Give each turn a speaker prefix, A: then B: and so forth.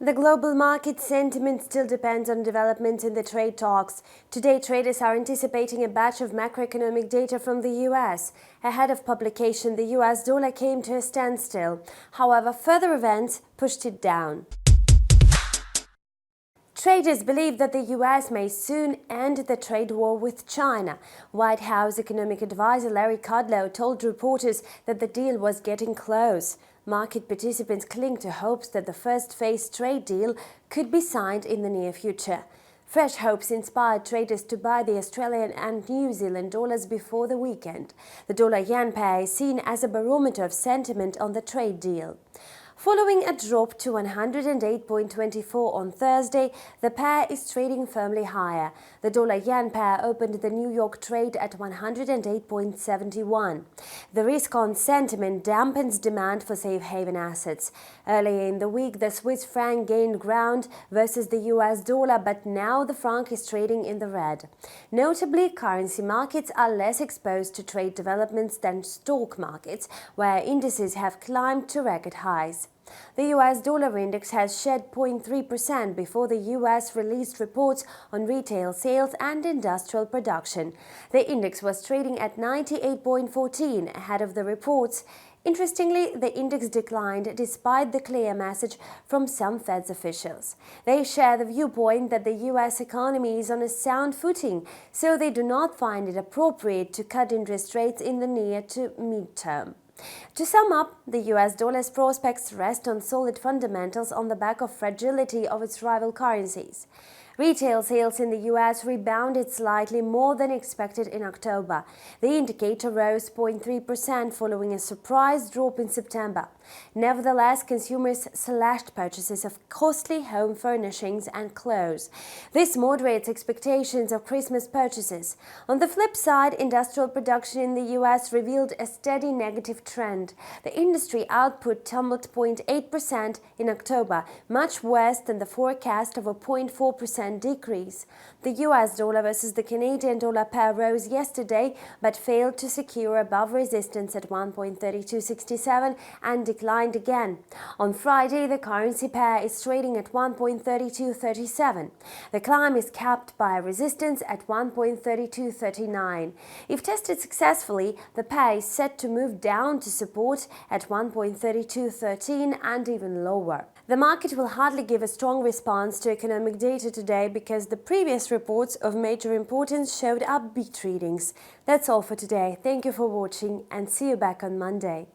A: The global market sentiment still depends on developments in the trade talks. Today, traders are anticipating a batch of macroeconomic data from the US. Ahead of publication, the US dollar came to a standstill. However, further events pushed it down. Traders believe that the US may soon end the trade war with China. White House economic advisor Larry Kudlow told reporters that the deal was getting close. Market participants cling to hopes that the first phase trade deal could be signed in the near future. Fresh hopes inspired traders to buy the Australian and New Zealand dollars before the weekend. The dollar-yen pair is seen as a barometer of sentiment on the trade deal. Following a drop to 108.24 on Thursday, the pair is trading firmly higher. The dollar-yen pair opened the New York trade at 108.71. The risk-on sentiment dampens demand for safe haven assets. Earlier in the week, the Swiss franc gained ground versus the US dollar, but now the franc is trading in the red. Notably, currency markets are less exposed to trade developments than stock markets, where indices have climbed to record highs. The US dollar index has shed 0.3% before the US released reports on retail sales and industrial production. The index was trading at 98.14 ahead of the reports. Interestingly, the index declined despite the clear message from some Fed's officials. They share the viewpoint that the US economy is on a sound footing, so they do not find it appropriate to cut interest rates in the near to mid-term. To sum up, the US dollar's prospects rest on solid fundamentals on the back of fragility of its rival currencies. Retail sales in the US rebounded slightly more than expected in October. The indicator rose 0.3% following a surprise drop in September. Nevertheless, consumers slashed purchases of costly home furnishings and clothes. This moderates expectations of Christmas purchases. On the flip side, industrial production in the US revealed a steady negative trend. The industry output tumbled 0.8% in October, much worse than the forecast of a 0.4% decrease. The US dollar versus the Canadian dollar pair rose yesterday but failed to secure above resistance at 1.3267 and declined again. On Friday, the currency pair is trading at 1.3237. The climb is capped by a resistance at 1.3239. If tested successfully, the pair is set to move down to support at 1.3213 and even lower. The market will hardly give a strong response to economic data today because the previous reports of major importance showed upbeat readings. That's all for today. Thank you for watching and see you back on Monday.